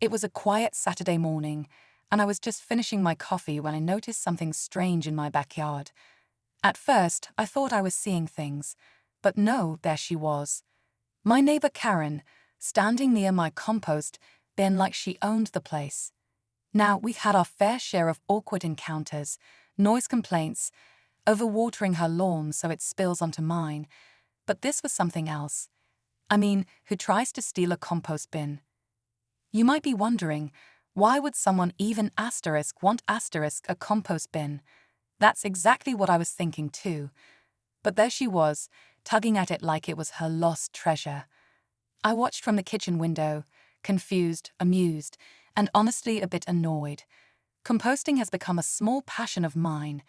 It was a quiet Saturday morning, and I was just finishing my coffee when I noticed something strange in my backyard. At first, I thought I was seeing things, but no, there she was. My neighbor Karen, standing near my compost bin like she owned the place. Now, we've had our fair share of awkward encounters, noise complaints, overwatering her lawn so it spills onto mine, but this was something else. I mean, who tries to steal a compost bin? You might be wondering, why would someone even want a compost bin? That's exactly what I was thinking too. But there she was, tugging at it like it was her lost treasure. I watched from the kitchen window, confused, amused, and honestly a bit annoyed. Composting has become a small passion of mine.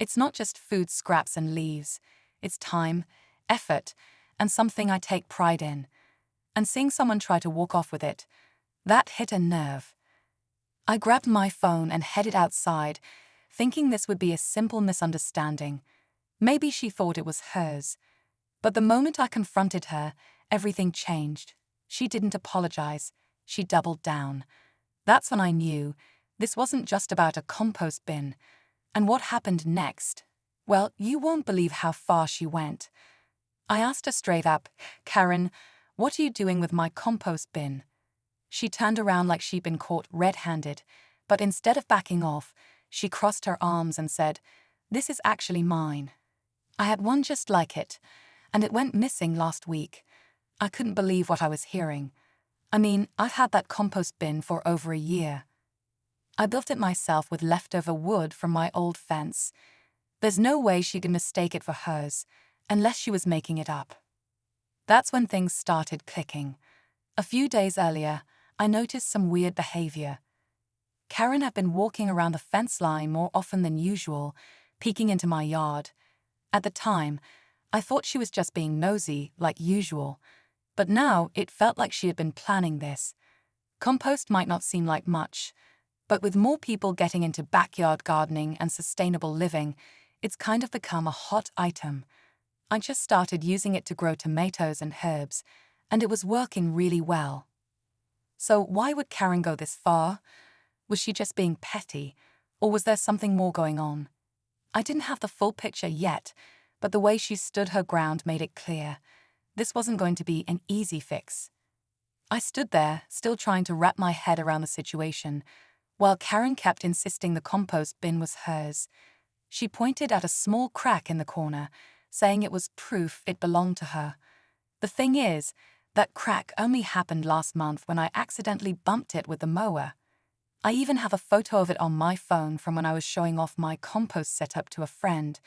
It's not just food scraps and leaves. It's time, effort, and something I take pride in. And seeing someone try to walk off with it, that hit a nerve. I grabbed my phone and headed outside, thinking this would be a simple misunderstanding. Maybe she thought it was hers. But the moment I confronted her, everything changed. She didn't apologize. She doubled down. That's when I knew this wasn't just about a compost bin. And what happened next? Well, you won't believe how far she went. I asked her straight up, "Karen, what are you doing with my compost bin?" She turned around like she'd been caught red-handed, but instead of backing off, she crossed her arms and said, "This is actually mine. I had one just like it, and it went missing last week." I couldn't believe what I was hearing. I mean, I've had that compost bin for over a year. I built it myself with leftover wood from my old fence. There's no way she could mistake it for hers, unless she was making it up. That's when things started clicking. A few days earlier, I noticed some weird behavior. Karen had been walking around the fence line more often than usual, peeking into my yard. At the time, I thought she was just being nosy, like usual. But now it felt like she had been planning this. Compost might not seem like much, but with more people getting into backyard gardening and sustainable living, it's kind of become a hot item. I just started using it to grow tomatoes and herbs, and it was working really well. So why would Karen go this far? Was she just being petty, or was there something more going on? I didn't have the full picture yet, but the way she stood her ground made it clear. This wasn't going to be an easy fix. I stood there, still trying to wrap my head around the situation, while Karen kept insisting the compost bin was hers. She pointed at a small crack in the corner, saying it was proof it belonged to her. The thing is, that crack only happened last month when I accidentally bumped it with the mower. I even have a photo of it on my phone from when I was showing off my compost setup to a friend.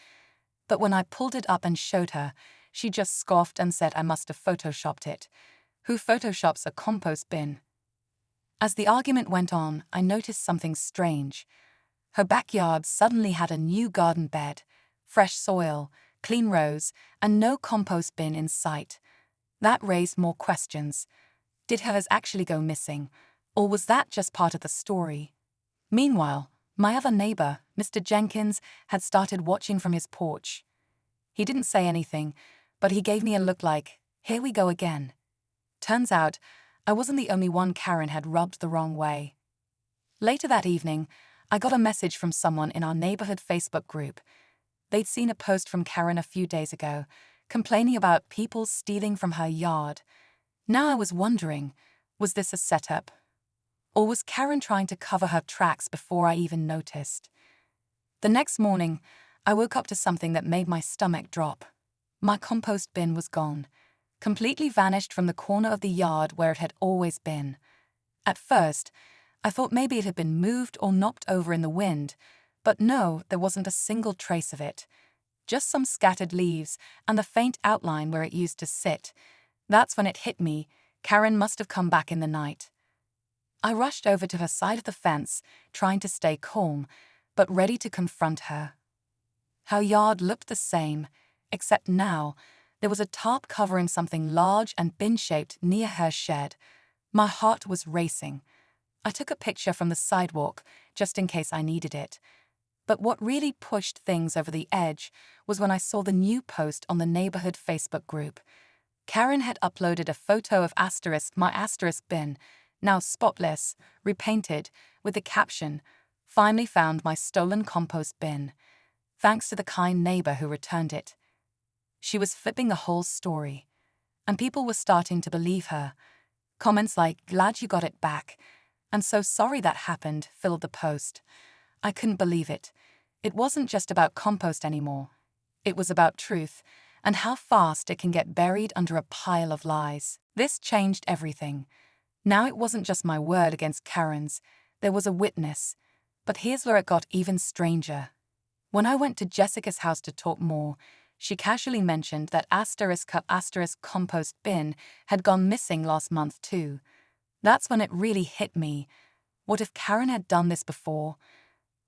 But when I pulled it up and showed her, she just scoffed and said I must have photoshopped it. Who photoshops a compost bin? As the argument went on, I noticed something strange. Her backyard suddenly had a new garden bed, fresh soil, clean rows, and no compost bin in sight. That raised more questions. Did hers actually go missing, or was that just part of the story? Meanwhile, my other neighbor, Mr. Jenkins, had started watching from his porch. He didn't say anything, but he gave me a look like, "Here we go again." Turns out, I wasn't the only one Karen had rubbed the wrong way. Later that evening, I got a message from someone in our neighborhood Facebook group. They'd seen a post from Karen a few days ago, complaining about people stealing from her yard. Now I was wondering, was this a setup? Or was Karen trying to cover her tracks before I even noticed? The next morning, I woke up to something that made my stomach drop. My compost bin was gone, completely vanished from the corner of the yard where it had always been. At first, I thought maybe it had been moved or knocked over in the wind, but no, there wasn't a single trace of it. Just some scattered leaves and the faint outline where it used to sit. That's when it hit me. Karen must have come back in the night. I rushed over to her side of the fence, trying to stay calm, but ready to confront her. Her yard looked the same, except now there was a tarp covering something large and bin-shaped near her shed. My heart was racing. I took a picture from the sidewalk, just in case I needed it. But what really pushed things over the edge was when I saw the new post on the neighborhood Facebook group. Karen had uploaded a photo of my asterisk bin, now spotless, repainted, with the caption, "Finally found my stolen compost bin. Thanks to the kind neighbor who returned it." She was flipping the whole story, and people were starting to believe her. Comments like, "Glad you got it back," and "So sorry that happened," filled the post. I couldn't believe it. It wasn't just about compost anymore. It was about truth, and how fast it can get buried under a pile of lies. This changed everything. Now it wasn't just my word against Karen's, there was a witness. But here's where it got even stranger. When I went to Jessica's house to talk more, she casually mentioned that *** compost bin had gone missing last month too. That's when it really hit me. What if Karen had done this before?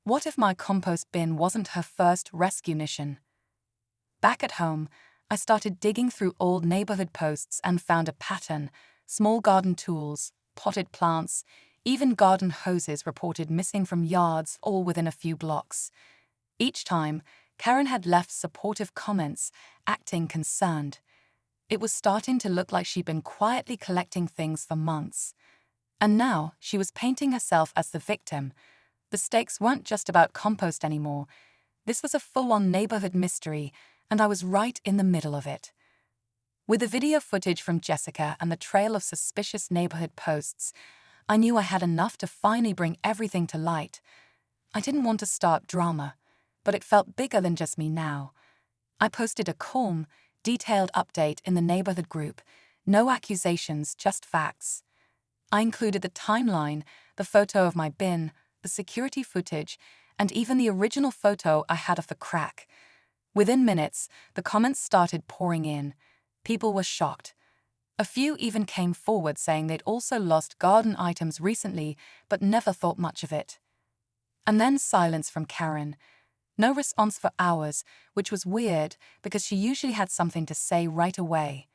What if my compost bin wasn't her first rescue mission? Back at home, I started digging through old neighborhood posts and found a pattern: small garden tools, potted plants, even garden hoses reported missing from yards, all within a few blocks. Each time, Karen had left supportive comments, acting concerned. It was starting to look like she'd been quietly collecting things for months. And now she was painting herself as the victim. The stakes weren't just about compost anymore. This was a full-on neighborhood mystery, and I was right in the middle of it. With the video footage from Jessica and the trail of suspicious neighborhood posts, I knew I had enough to finally bring everything to light. I didn't want to start drama, but it felt bigger than just me now. I posted a calm, detailed update in the neighborhood group. No accusations, just facts. I included the timeline, the photo of my bin, the security footage, and even the original photo I had of the crack. Within minutes, the comments started pouring in. People were shocked. A few even came forward saying they'd also lost garden items recently, but never thought much of it. And then silence from Karen. No response for hours, which was weird because she usually had something to say right away.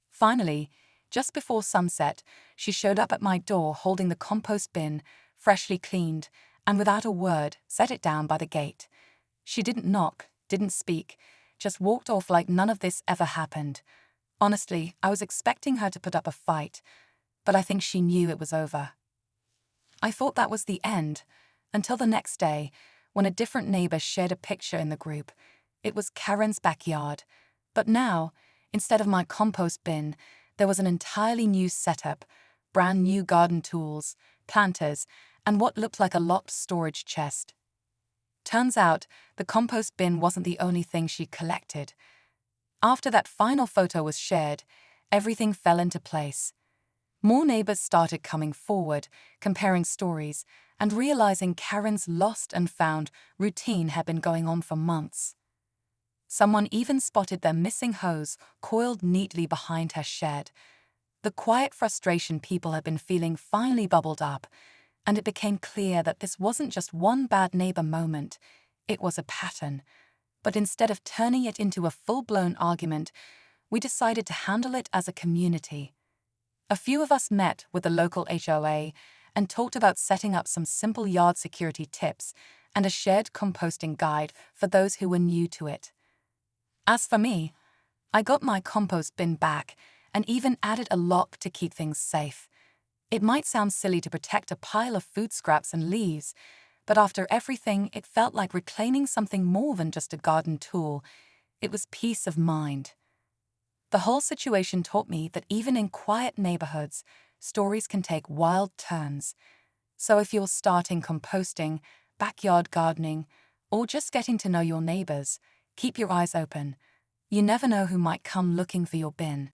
Finally, just before sunset, she showed up at my door holding the compost bin, freshly cleaned, and without a word, set it down by the gate. She didn't knock, didn't speak, just walked off like none of this ever happened. Honestly, I was expecting her to put up a fight, but I think she knew it was over. I thought that was the end, until the next day, when a different neighbor shared a picture in the group. It was Karen's backyard, but now, instead of my compost bin, there was an entirely new setup: brand new garden tools, planters, and what looked like a locked storage chest. Turns out, the compost bin wasn't the only thing she collected. After that final photo was shared, everything fell into place. More neighbors started coming forward, comparing stories, and realizing Karen's lost and found routine had been going on for months. Someone even spotted their missing hose coiled neatly behind her shed. The quiet frustration people had been feeling finally bubbled up, and it became clear that this wasn't just one bad neighbor moment, it was a pattern. But instead of turning it into a full-blown argument, we decided to handle it as a community. A few of us met with the local HOA and talked about setting up some simple yard security tips and a shared composting guide for those who were new to it. As for me, I got my compost bin back and even added a lock to keep things safe. It might sound silly to protect a pile of food scraps and leaves, but after everything, it felt like reclaiming something more than just a garden tool. It was peace of mind. The whole situation taught me that even in quiet neighborhoods, stories can take wild turns. So if you're starting composting, backyard gardening, or just getting to know your neighbors, keep your eyes open. You never know who might come looking for your bin.